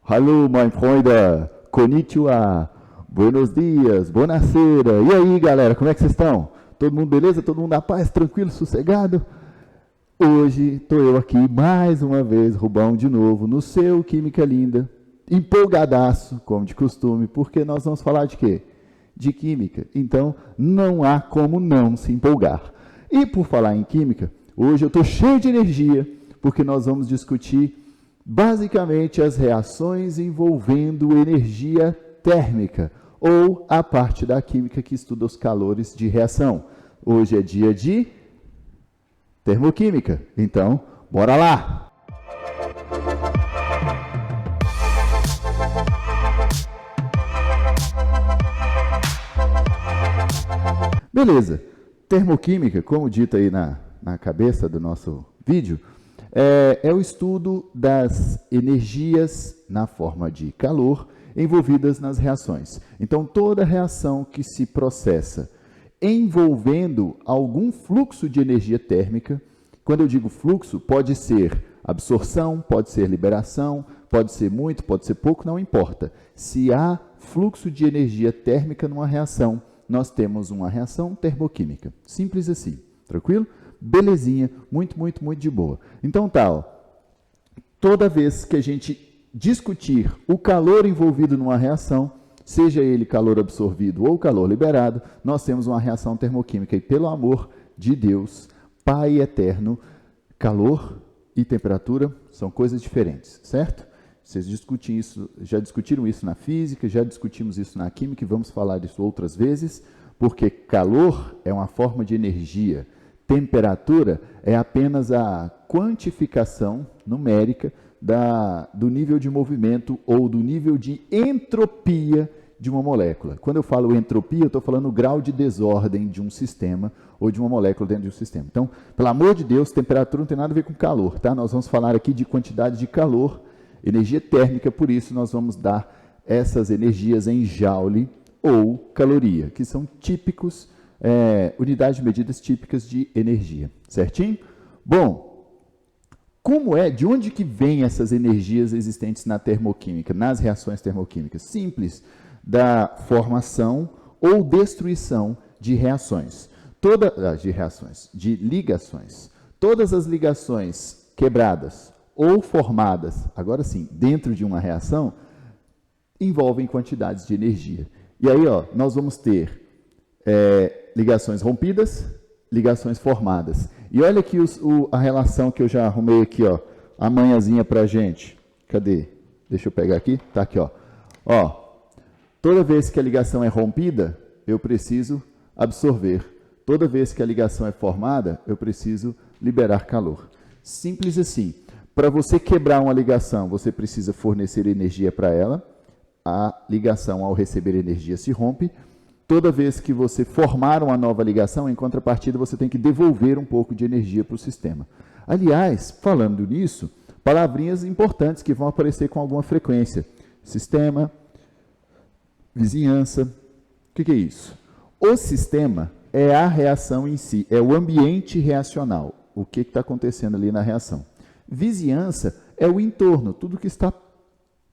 Hallo, mein Freunde, konnichiwa, buenos dias, buonasera. E aí, galera, como é que vocês estão? Todo mundo beleza? Todo mundo na paz, tranquilo, sossegado? Hoje estou eu aqui mais uma vez, Rubão, de novo, no seu Química Linda, empolgadaço, como de costume, porque nós vamos falar de quê? De química. Então, não há como não se empolgar. E por falar em química, hoje eu estou cheio de energia, porque nós vamos discutir basicamente as reações envolvendo energia térmica, ou a parte da química que estuda os calores de reação. Hoje é dia de termoquímica, então bora lá! Beleza, termoquímica, como dito aí na cabeça do nosso vídeo, é o estudo das energias na forma de calor envolvidas nas reações. Então, toda reação que se processa envolvendo algum fluxo de energia térmica, quando eu digo fluxo, pode ser absorção, pode ser liberação, pode ser muito, pode ser pouco, não importa. Se há fluxo de energia térmica numa reação, nós temos uma reação termoquímica. Simples assim, tranquilo? Belezinha, muito, muito, muito de boa. Então tá, ó, toda vez que a gente discutir o calor envolvido numa reação, seja ele calor absorvido ou calor liberado, nós temos uma reação termoquímica. E pelo amor de Deus, Pai eterno, calor e temperatura são coisas diferentes, certo? Vocês discutem isso, já discutiram isso na física, já discutimos isso na química e vamos falar disso outras vezes, porque calor é uma forma de energia. Temperatura é apenas a quantificação numérica do nível de movimento ou do nível de entropia de uma molécula. Quando eu falo entropia, eu estou falando o grau de desordem de um sistema ou de uma molécula dentro de um sistema. Então, pelo amor de Deus, temperatura não tem nada a ver com calor, tá? Nós vamos falar aqui de quantidade de calor, energia térmica, por isso nós vamos dar essas energias em joule ou caloria, que são típicos unidades de medidas típicas de energia, certinho? Bom, de onde que vêm essas energias existentes na termoquímica, nas reações termoquímicas? Simples, da formação ou destruição de reações, de ligações. Todas as ligações quebradas ou formadas, agora sim, dentro de uma reação, envolvem quantidades de energia. E aí, ó, nós vamos ter ligações rompidas, ligações formadas. E olha aqui a relação que eu já arrumei aqui, ó, a manhãzinha para a gente. Cadê? Deixa eu pegar aqui. Tá aqui, ó. Ó, toda vez que a ligação é rompida, eu preciso absorver. Toda vez que a ligação é formada, eu preciso liberar calor. Simples assim. Para você quebrar uma ligação, você precisa fornecer energia para ela. A ligação, ao receber energia, se rompe. Toda vez que você formar uma nova ligação, em contrapartida, você tem que devolver um pouco de energia para o sistema. Aliás, falando nisso, palavrinhas importantes que vão aparecer com alguma frequência. Sistema, vizinhança. O que é isso? O sistema é a reação em si, é o ambiente reacional. O que está acontecendo ali na reação? Vizinhança é o entorno, tudo que está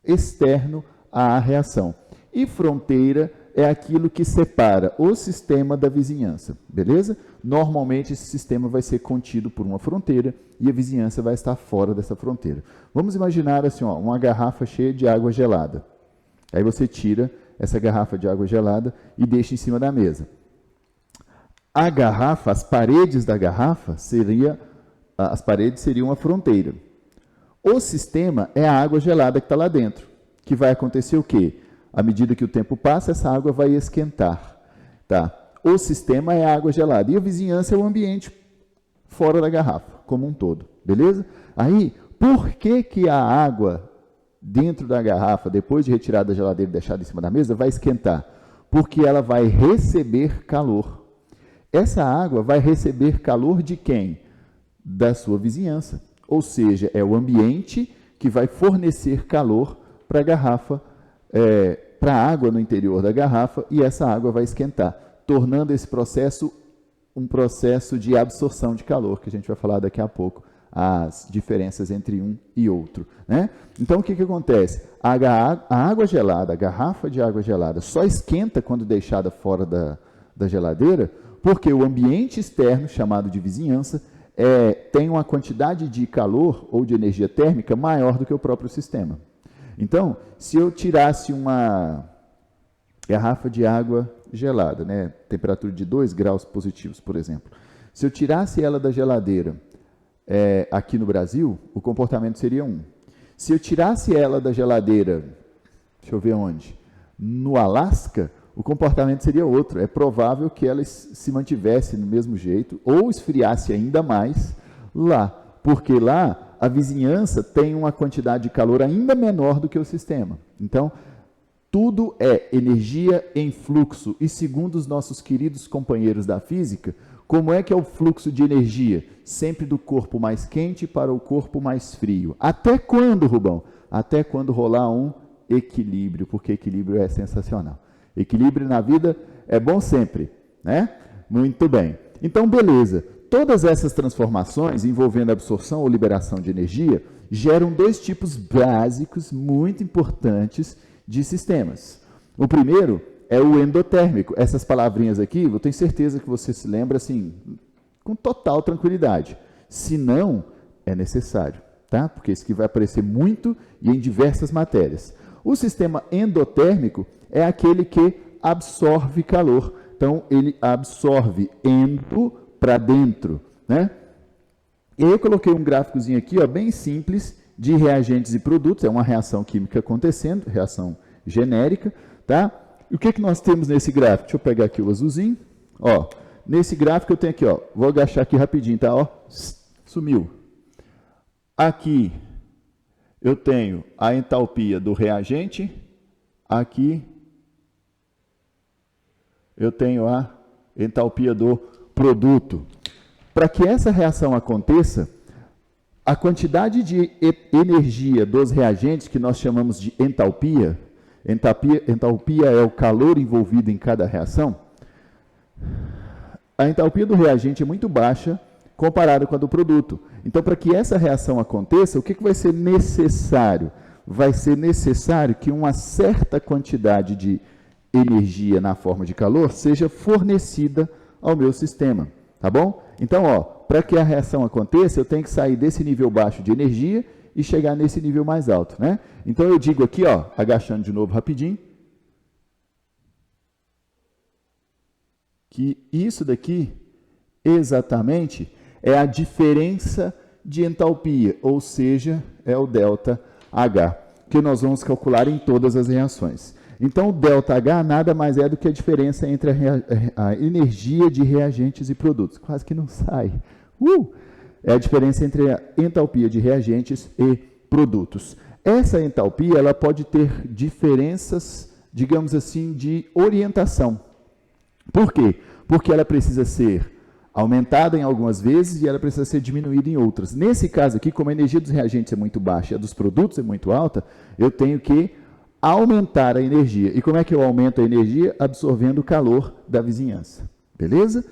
externo à reação. E fronteira é aquilo que separa o sistema da vizinhança, beleza? Normalmente esse sistema vai ser contido por uma fronteira e a vizinhança vai estar fora dessa fronteira. Vamos imaginar assim, ó, uma garrafa cheia de água gelada. Aí você tira essa garrafa de água gelada e deixa em cima da mesa. A garrafa, as paredes da garrafa seriam uma fronteira. O sistema é a água gelada que está lá dentro. Que vai acontecer o quê? À medida que o tempo passa, essa água vai esquentar. Tá? O sistema é a água gelada e a vizinhança é o ambiente fora da garrafa, como um todo. Beleza? Aí, por que a água dentro da garrafa, depois de retirada da geladeira e deixada em cima da mesa, vai esquentar? Porque ela vai receber calor. Essa água vai receber calor de quem? Da sua vizinhança. Ou seja, é o ambiente que vai fornecer calor para a garrafa, para a água no interior da garrafa, e essa água vai esquentar, tornando esse processo um processo de absorção de calor, que a gente vai falar daqui a pouco as diferenças entre um e outro, né? Então, o que acontece? A água gelada, a garrafa de água gelada, só esquenta quando deixada fora da geladeira, porque o ambiente externo, chamado de vizinhança, tem uma quantidade de calor ou de energia térmica maior do que o próprio sistema. Então, se eu tirasse uma garrafa de água gelada, né, temperatura de 2 graus positivos, por exemplo, se eu tirasse ela da geladeira aqui no Brasil, o comportamento seria 1. Se eu tirasse ela da geladeira, deixa eu ver onde, no Alasca, o comportamento seria outro. É provável que ela se mantivesse no mesmo jeito ou esfriasse ainda mais lá, porque lá a vizinhança tem uma quantidade de calor ainda menor do que o sistema. Então, tudo é energia em fluxo. E segundo os nossos queridos companheiros da física, como é que é o fluxo de energia? Sempre do corpo mais quente para o corpo mais frio. Até quando, Rubão? Até quando rolar um equilíbrio, porque equilíbrio é sensacional. Equilíbrio na vida é bom sempre, né? Muito bem. Então, beleza. Todas essas transformações envolvendo absorção ou liberação de energia geram 2 tipos básicos muito importantes de sistemas. O primeiro é o endotérmico. Essas palavrinhas aqui, eu tenho certeza que você se lembra assim, com total tranquilidade. Se não, é necessário, tá? Porque isso aqui vai aparecer muito e em diversas matérias. O sistema endotérmico é aquele que absorve calor. Então, ele absorve endo para dentro, né? E aí eu coloquei um gráficozinho aqui, ó, bem simples, de reagentes e produtos. É uma reação química acontecendo, reação genérica, tá? E o que nós temos nesse gráfico? Deixa eu pegar aqui o azulzinho. Ó, nesse gráfico eu tenho aqui, ó, vou agachar aqui rapidinho, tá? Ó, sumiu. Aqui eu tenho a entalpia do reagente, aqui eu tenho a entalpia do produto. Para que essa reação aconteça, a quantidade de energia dos reagentes, que nós chamamos de entalpia, entalpia é o calor envolvido em cada reação, a entalpia do reagente é muito baixa comparada com a do produto. Então, para que essa reação aconteça, o que vai ser necessário? Vai ser necessário que uma certa quantidade de energia na forma de calor seja fornecida ao meu sistema, tá bom? Então, ó, para que a reação aconteça, eu tenho que sair desse nível baixo de energia e chegar nesse nível mais alto, né? Então, eu digo aqui, ó, agachando de novo rapidinho, que isso daqui, exatamente, é a diferença de entalpia, ou seja, é o ΔH, que nós vamos calcular em todas as reações. Então, o ΔH nada mais é do que a diferença entre a energia de reagentes e produtos. Quase que não sai. É a diferença entre a entalpia de reagentes e produtos. Essa entalpia ela pode ter diferenças, digamos assim, de orientação. Por quê? Porque ela precisa ser aumentada em algumas vezes e ela precisa ser diminuída em outras. Nesse caso aqui, como a energia dos reagentes é muito baixa e a dos produtos é muito alta, eu tenho que aumentar a energia. E como é que eu aumento a energia? Absorvendo o calor da vizinhança. Beleza?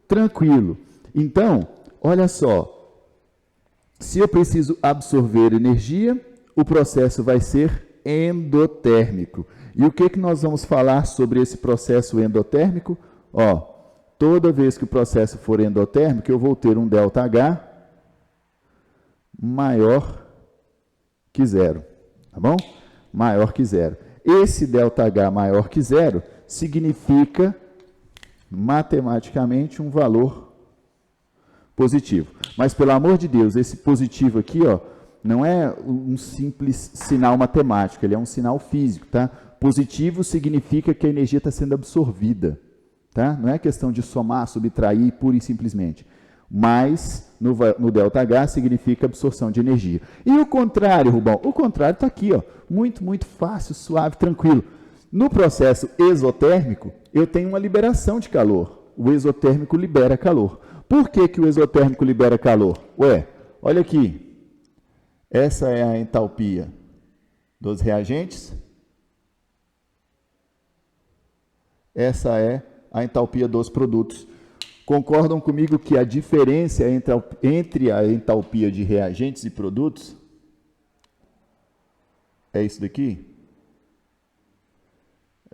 Tranquilo. Então, olha só. Se eu preciso absorver energia, o processo vai ser endotérmico. E o que nós vamos falar sobre esse processo endotérmico? Ó, toda vez que o processo for endotérmico, eu vou ter um ΔH maior que zero. Tá bom? Maior que zero. Esse ΔH maior que zero significa, matematicamente, um valor positivo. Mas, pelo amor de Deus, esse positivo aqui, ó, não é um simples sinal matemático, ele é um sinal físico, tá? Positivo significa que a energia está sendo absorvida, tá? Não é questão de somar, subtrair, pura e simplesmente. Mais no ΔH significa absorção de energia. E o contrário, Rubão? O contrário está aqui, ó. Muito, muito fácil, suave, tranquilo. No processo exotérmico, eu tenho uma liberação de calor. O exotérmico libera calor. Por que o exotérmico libera calor? Ué, olha aqui. Essa é a entalpia dos reagentes. Essa é a entalpia dos produtos. Concordam comigo que a diferença entre a entalpia de reagentes e produtos é isso daqui?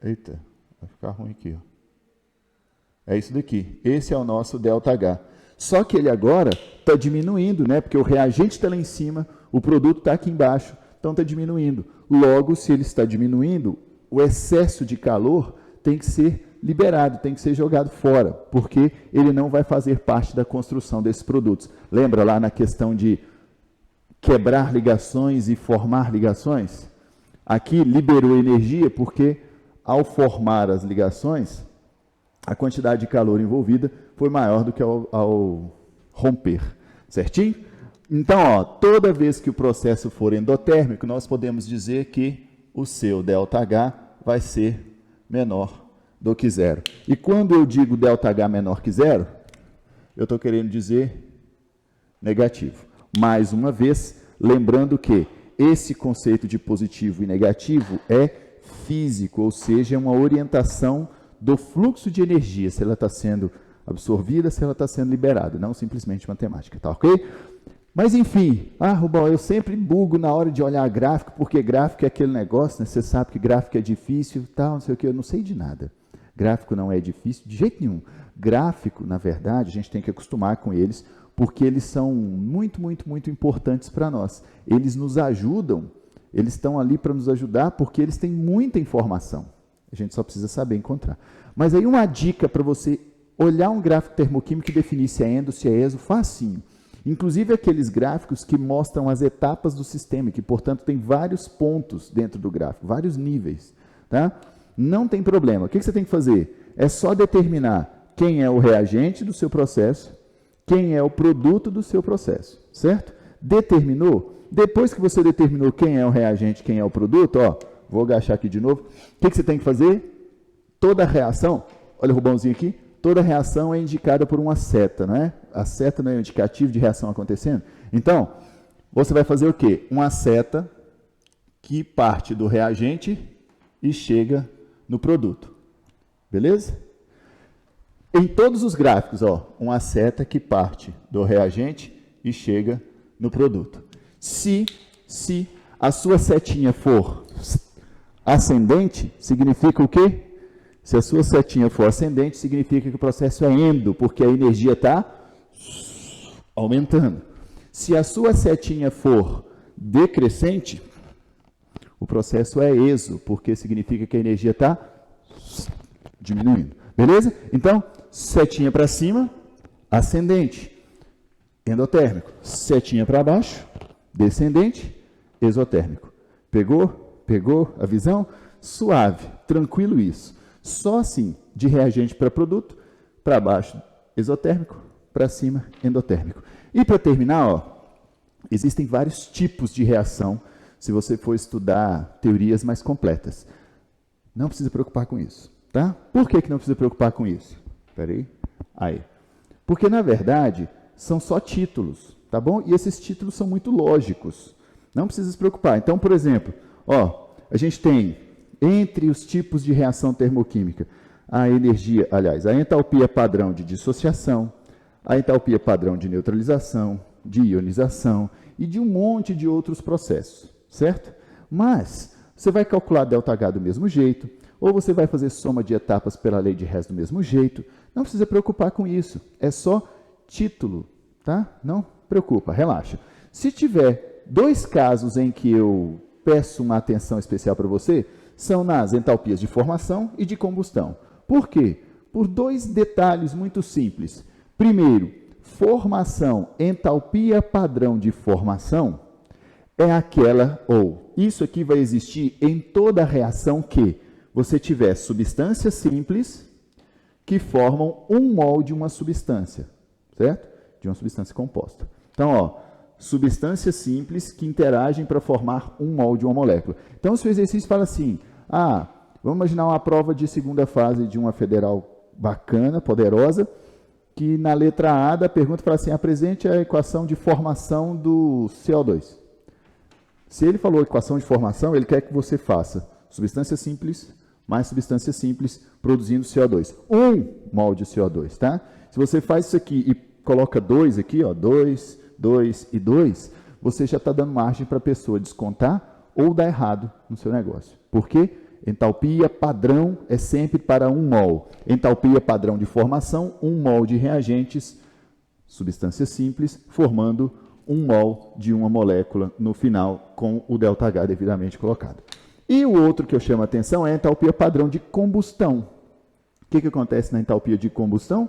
Eita, vai ficar ruim aqui, ó. É isso daqui. Esse é o nosso ΔH. Só que ele agora está diminuindo, né? Porque o reagente está lá em cima, o produto está aqui embaixo, então está diminuindo. Logo, se ele está diminuindo, o excesso de calor tem que ser liberado, tem que ser jogado fora, porque ele não vai fazer parte da construção desses produtos. Lembra lá na questão de quebrar ligações e formar ligações? Aqui liberou energia porque, ao formar as ligações, a quantidade de calor envolvida foi maior do que ao romper, certinho? Então, ó, toda vez que o processo for endotérmico, nós podemos dizer que o seu ΔH vai ser menor do que zero. E quando eu digo ΔH menor que zero, eu estou querendo dizer negativo. Mais uma vez, lembrando que esse conceito de positivo e negativo é físico, ou seja, é uma orientação do fluxo de energia, se ela está sendo absorvida, se ela está sendo liberada, não simplesmente matemática, tá ok? Mas enfim, Rubão, eu sempre bugo na hora de olhar gráfico, porque gráfico é aquele negócio, né? Você sabe que gráfico é difícil, tal, não sei o que, eu não sei de nada. Gráfico não é difícil de jeito nenhum. Gráfico, na verdade, a gente tem que acostumar com eles, porque eles são muito, muito, muito importantes para nós. Eles nos ajudam, eles estão ali para nos ajudar, porque eles têm muita informação. A gente só precisa saber encontrar. Mas aí uma dica para você olhar um gráfico termoquímico e definir se é endo, se é exo, facinho. Inclusive aqueles gráficos que mostram as etapas do sistema, que, portanto, tem vários pontos dentro do gráfico, vários níveis. Tá? Não tem problema. O que você tem que fazer? É só determinar quem é o reagente do seu processo, quem é o produto do seu processo, certo? Determinou? Depois que você determinou quem é o reagente, quem é o produto, ó, vou agachar aqui de novo. O que você tem que fazer? Toda reação, olha o Rubãozinho aqui, toda reação é indicada por uma seta, não é? A seta não é um indicativo de reação acontecendo? Então, você vai fazer o quê? Uma seta que parte do reagente e chega no produto. Beleza? Em todos os gráficos, ó, uma seta que parte do reagente e chega no produto. Se a sua setinha for ascendente, significa o quê? Se a sua setinha for ascendente, significa que o processo é endo, porque a energia está aumentando. Se a sua setinha for decrescente, o processo é exo, porque significa que a energia está diminuindo. Beleza? Então, setinha para cima, ascendente, endotérmico. Setinha para baixo, descendente, exotérmico. Pegou? Pegou a visão? Suave, tranquilo isso. Só assim, de reagente para produto, para baixo, exotérmico, para cima, endotérmico. E para terminar, ó, existem vários tipos de reação, se você for estudar teorias mais completas. Não precisa preocupar com isso, tá? Por que não precisa preocupar com isso? Espera aí. Porque, na verdade, são só títulos, tá bom? E esses títulos são muito lógicos. Não precisa se preocupar. Então, por exemplo, ó, a gente tem, entre os tipos de reação termoquímica, a energia, aliás, a entalpia padrão de dissociação, a entalpia padrão de neutralização, de ionização e de um monte de outros processos, certo? Mas você vai calcular ΔH do mesmo jeito, ou você vai fazer soma de etapas pela lei de Hess do mesmo jeito. Não precisa preocupar com isso, é só título, tá? Não preocupa, relaxa. Se tiver dois casos em que eu peço uma atenção especial para você, são nas entalpias de formação e de combustão. Por quê? Por dois detalhes muito simples. Primeiro, formação, entalpia padrão de formação é aquela, ou isso aqui vai existir em toda reação que você tiver substâncias simples que formam um mol de uma substância, certo? De uma substância composta. Então, ó, substâncias simples que interagem para formar um mol de uma molécula. Então, se o exercício fala assim, vamos imaginar uma prova de segunda fase de uma federal bacana, poderosa, que na letra A da pergunta fala assim, apresente a equação de formação do CO2. Se ele falou equação de formação, ele quer que você faça substância simples, mais substância simples produzindo CO2. 1 mol de CO2, tá? Se você faz isso aqui e coloca 2 aqui, ó, 2, 2 e 2, você já está dando margem para a pessoa descontar ou dar errado no seu negócio. Por quê? Entalpia padrão é sempre para 1 mol. Entalpia padrão de formação, 1 mol de reagentes, substância simples, formando 1 mol de uma molécula no final com o ΔH devidamente colocado. E o outro que eu chamo a atenção é a entalpia padrão de combustão. O que acontece na entalpia de combustão?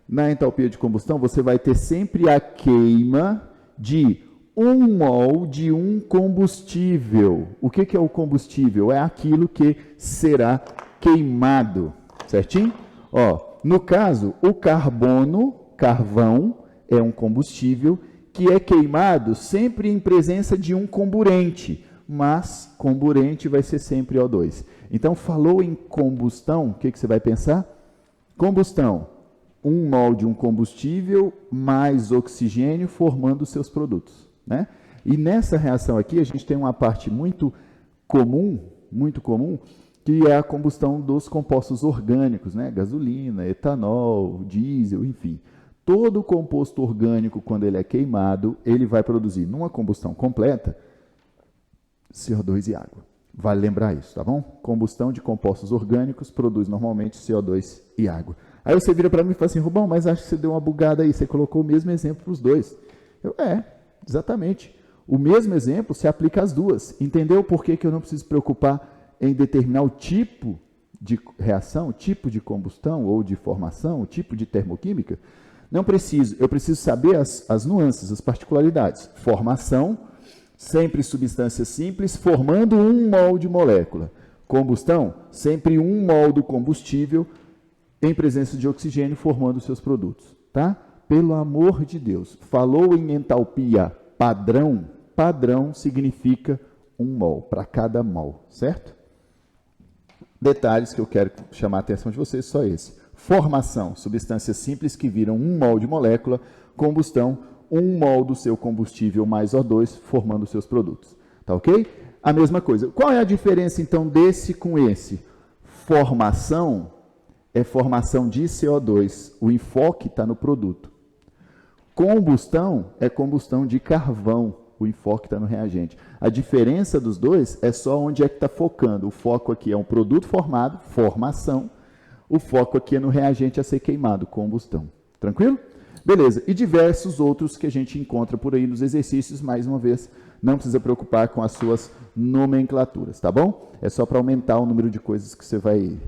Na entalpia de combustão, você vai ter sempre a queima de 1 mol de um combustível. O que é o combustível? É aquilo que será queimado, certinho? Ó, no caso, o carvão, é um combustível que é queimado sempre em presença de um comburente, mas comburente vai ser sempre O2. Então, falou em combustão, o que você vai pensar? Combustão, 1 mol de um combustível mais oxigênio formando os seus produtos, né? E nessa reação aqui, a gente tem uma parte muito comum, que é a combustão dos compostos orgânicos, né? Gasolina, etanol, diesel, enfim. Todo composto orgânico, quando ele é queimado, ele vai produzir, numa combustão completa, CO2 e água. Vale lembrar isso, tá bom? Combustão de compostos orgânicos produz normalmente CO2 e água. Aí você vira para mim e fala assim, Rubão, mas acho que você deu uma bugada aí, você colocou o mesmo exemplo para os dois. Exatamente. O mesmo exemplo se aplica às duas. Entendeu por que eu não preciso preocupar em determinar o tipo de reação, o tipo de combustão ou de formação, o tipo de termoquímica? Não preciso, eu preciso saber as nuances, as particularidades. Formação, sempre substância simples, formando 1 mol de molécula. Combustão, sempre 1 mol do combustível em presença de oxigênio formando seus produtos. Tá? Pelo amor de Deus, falou em entalpia padrão, padrão significa 1 mol para cada mol, certo? Detalhes que eu quero chamar a atenção de vocês, só esse. Formação, substâncias simples que viram 1 mol de molécula, combustão, 1 mol do seu combustível mais O2, formando seus produtos. Tá ok? A mesma coisa. Qual é a diferença, então, desse com esse? Formação é formação de CO2. O enfoque está no produto. Combustão é combustão de carvão. O enfoque está no reagente. A diferença dos dois é só onde é que está focando. O foco aqui é um produto formado, formação. O foco aqui é no reagente a ser queimado, combustão. Tranquilo? Beleza. E diversos outros que a gente encontra por aí nos exercícios, mais uma vez, não precisa preocupar com as suas nomenclaturas, tá bom? É só para aumentar o número de coisas que você vai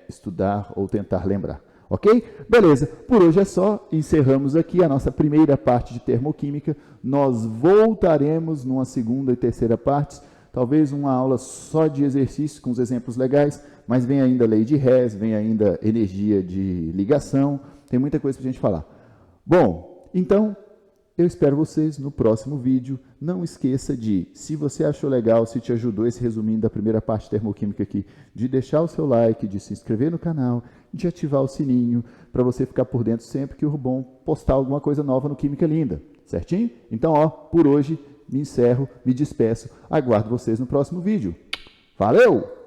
estudar ou tentar lembrar. Ok? Beleza. Por hoje é só. Encerramos aqui a nossa primeira parte de termoquímica. Nós voltaremos numa segunda e terceira partes, talvez uma aula só de exercícios com os exemplos legais, mas vem ainda lei de Hess, vem ainda energia de ligação, tem muita coisa para a gente falar. Bom, então, eu espero vocês no próximo vídeo. Não esqueça de, se você achou legal, se te ajudou esse resuminho da primeira parte termoquímica aqui, de deixar o seu like, de se inscrever no canal, de ativar o sininho, para você ficar por dentro sempre que o Rubão postar alguma coisa nova no Química Linda. Certinho? Então, ó, por hoje, me encerro, me despeço. Aguardo vocês no próximo vídeo. Valeu!